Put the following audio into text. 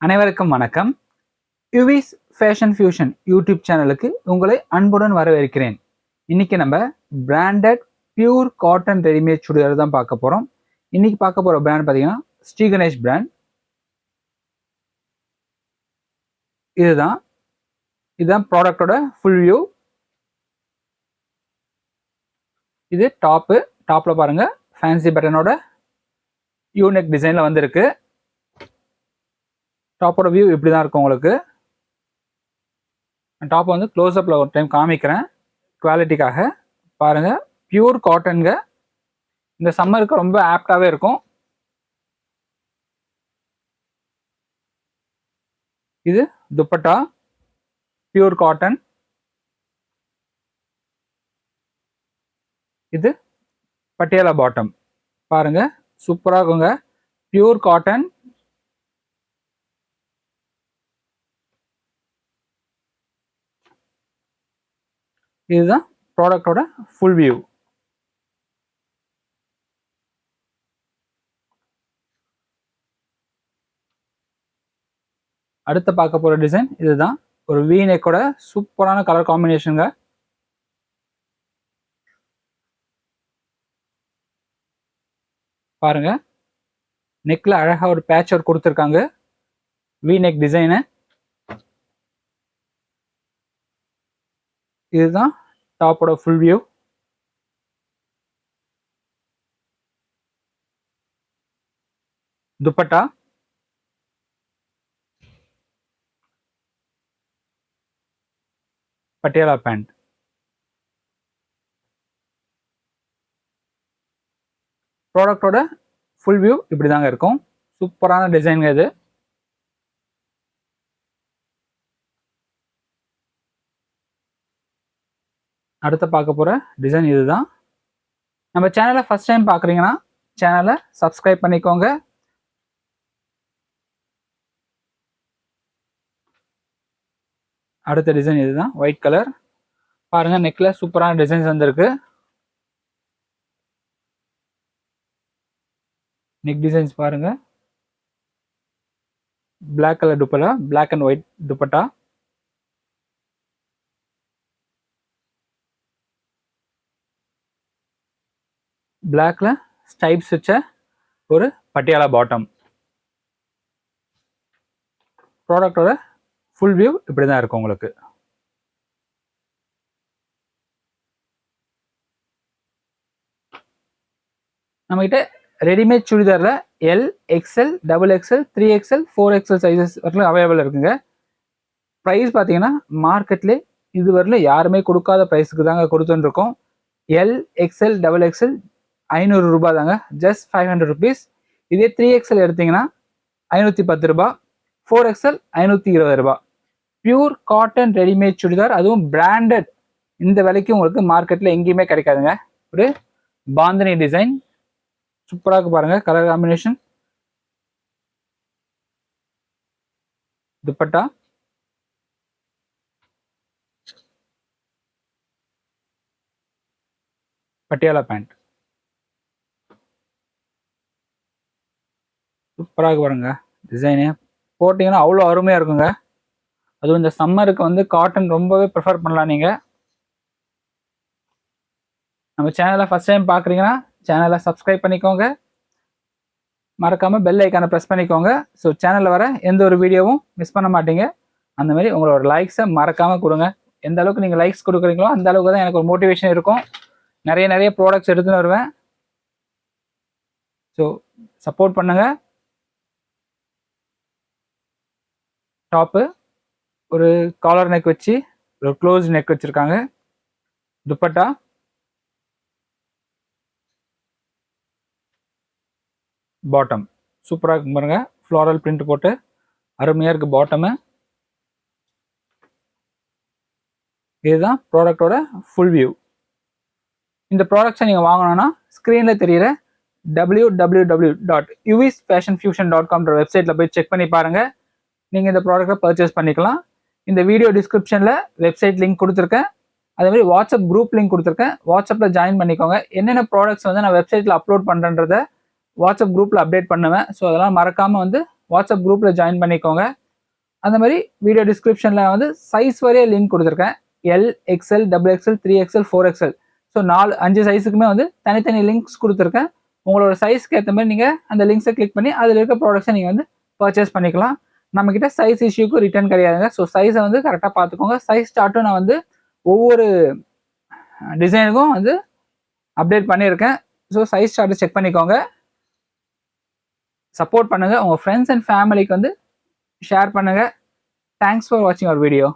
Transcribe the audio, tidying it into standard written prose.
அனைவருக்கும் வணக்கம். யுவிஸ் fashion fusion YouTube சேனலுக்கு உங்களை அன்புடன் வரவேற்கிறேன். இன்னைக்கு நம்ம branded pure cotton readymade churidar தான் பார்க்க போகிறோம். இன்னைக்கு பார்க்க போகிற பிராண்ட் பார்த்தீங்கன்னா ஸ்ரீ கணேஷ் பிராண்ட். இதுதான் ப்ராடக்டோட ஃபுல் வியூ. இது டாப்பில் பாருங்கள் ஃபேன்சி பட்டனோட யூனிக் டிசைனில் வந்திருக்கு. டாப்போட வியூ இப்படி தான் இருக்கும் உங்களுக்கு. டாப் வந்து க்ளோஸ்அப்பில் ஒரு டைம் காமிக்கிறேன் குவாலிட்டிக்காக. பாருங்கள், பியூர் காட்டனுங்க. இந்த சம்மருக்கு ரொம்ப ஆப்டாகவே இருக்கும். இது துப்பட்டா பியூர் காட்டன். இது பட்டியாலா பாட்டம். பாருங்கள், சூப்பராக இருக்குங்க. Pure cotton. இதுதான் ப்ராடக்டோட ஃபுல் வியூ. அடுத்து பார்க்க போகிற டிசைன் இதுதான். ஒரு வி நெக்கோட சூப்பரான கலர் காம்பினேஷனுங்க. பாருங்க, நெக்ல அழகா ஒரு பேட்ச் ஒர்க் கொடுத்துருக்காங்க. V neck design. இதுதான் டாப்போட full view. Dupatta Patiala pant. ப்ராடக்டோட ஃபுல் வியூ இப்படி தாங்க இருக்கும். சூப்பரான டிசைனுங்க இது. அடுத்து பார்க்க போகிற டிசைன் இதுதான். நம்ம சேனலை ஃபர்ஸ்ட் டைம் பார்க்குறீங்கன்னா சேனலை சப்ஸ்கிரைப் பண்ணிக்கோங்க. அடுத்த டிசைன் இதுதான், ஒயிட் கலர். பாருங்க, நெக்ல சூப்பரான டிசைன்ஸ் வந்திருக்கு. நெக் டிசைன்ஸ் பாருங்க. Black colour dupatta, black and white dupatta. பிளாக்ல ஸ்டைப்ஸ் வச்ச ஒரு பட்டியாலா பாட்டம். ப்ராடக்டோட ஃபுல் வியூ இப்படி தான் இருக்கும் உங்களுக்கு. நம்மகிட்ட ரெடிமேட் சுடிதாரில் L, XL, XXL, 3XL, 4XL sizes வரலாம் அவைலபிள் இருக்குங்க. ப்ரைஸ் பார்த்தீங்கன்னா மார்க்கெட்லேயே இது வரலும் யாருமே கொடுக்காத ப்ரைஸுக்கு தாங்க கொடுத்துட்டு இருக்கோம். எல், XL, XXL 500 ரூபாய் தாங்க, ஜஸ்ட் 500 rupees. இதே 3XL எடுத்தீங்கன்னா 510 ரூபாய், 4XL 520 ரூபாய். பியூர் காட்டன் ரெடிமேட் சுடிதார், அதுவும் பிராண்டட். இந்த விலைக்கு உங்களுக்கு மார்க்கெட்டில் எங்கேயுமே கிடைக்காதுங்க. ஒரு பாந்தினி டிசைன் சூப்பராக பாருங்க, colour combination. Dupatta Patiala pant. சூப்பராக பாருங்க டிசைனு. போட்டிங்கன்னா அவ்வளோ அருமையாக இருக்குங்க. அதுவும் இந்த சம்மருக்கு வந்து காட்டன் ரொம்பவே ப்ரிஃபர் பண்ணலாம் நீங்கள். நம்ம சேனலை ஃபர்ஸ்ட் டைம் பார்க்குறீங்கன்னா சேனலை சப்ஸ்கிரைப் பண்ணிக்கோங்க. மறக்காமல் பெல் ஐக்கானை ப்ரெஸ் பண்ணிக்கோங்க. ஸோ சேனலில் வர எந்த ஒரு வீடியோவும் மிஸ் பண்ண மாட்டீங்க. அந்த மாதிரி உங்களோட லைக்ஸை மறக்காமல் கொடுங்க. எந்த அளவுக்கு நீங்கள் லைக்ஸ் கொடுக்குறீங்களோ அந்த அளவுக்கு தான் எனக்கு ஒரு மோட்டிவேஷன் இருக்கும். நிறைய ப்ராடக்ட்ஸ் எடுத்துன்னு வருவேன். ஸோ சப்போர்ட் பண்ணுங்கள். டாப்பு ஒரு காலர் நெக் வச்சு ஒரு க்ளோஸ் நெக் வச்சுருக்காங்க. துப்பட்டா பாட்டம் சூப்பராக இருக்கு பாருங்க. ஃப்ளாரல் பிரிண்ட் போட்டு அருமையாக இருக்குது பாட்டமு. இதுதான் ப்ராடக்டோட ஃபுல் வியூ. இந்த ப்ராடக்ட்ஸை நீங்கள் வாங்கணும்னா ஸ்க்ரீனில் தெரிகிற www.uvisfashionfusion.com வெப்சைட்டில் போய் செக் பண்ணி பாருங்கள். நீங்கள் இந்த ப்ராடக்டை பர்ச்சேஸ் பண்ணிக்கலாம். இந்த வீடியோ டிஸ்கிரிப்ஷனில் வெப்சைட் லிங்க் கொடுத்துருக்கேன். அதே மாதிரி வாட்ஸ்அப் குரூப் லிங்க் கொடுத்துருக்கேன். வாட்ஸ்அப்பில் ஜாயின் பண்ணிக்கோங்க. என்னென்ன ப்ராடக்ட்ஸ் வந்து நான் வெப்சைட்டில் அப்லோட் பண்ணுறேன்றதை வாட்ஸ்அப் குரூப்பில் அப்டேட் பண்ணுவேன். ஸோ அதெல்லாம் மறக்காமல் வந்து வாட்ஸ்அப் குரூப்பில் ஜாயின் பண்ணிக்கோங்க. அந்த மாதிரி வீடியோ டிஸ்கிரிப்ஷனில் வந்து சைஸ் வரையே லிங்க் கொடுத்துருக்கேன். L, XL, XXL, 3XL, 4XL. So 5 சைஸுக்குமே வந்து தனித்தனி லிங்க்ஸ் கொடுத்துருக்கேன். உங்களோட சைஸ்க்கு ஏற்ற மாதிரி நீங்கள் அந்த லிங்க்ஸை கிளிக் பண்ணி அதில் இருக்க ப்ராடக்ட்ஸை நீங்கள் வந்து பர்ச்சேஸ் பண்ணிக்கலாம். நம்மக்கிட்ட சைஸ் இஷ்யூக்கும் ரிட்டர்ன் கிடையாதுங்க. ஸோ சைஸை வந்து கரெக்டாக பார்த்துக்கோங்க. சைஸ் சார்ட்டும் நான் வந்து ஒவ்வொரு டிசைனுக்கும் வந்து அப்டேட் பண்ணியிருக்கேன். ஸோ சைஸ் சார்ட்டை செக் பண்ணிக்கோங்க. சப்போர்ட் பண்ணுங்கள். உங்கள் ஃப்ரெண்ட்ஸ் அண்ட் ஃபேமிலிக்கு வந்து ஷேர் பண்ணுங்கள். தேங்க்ஸ் ஃபார் வாட்சிங் அவர் வீடியோ.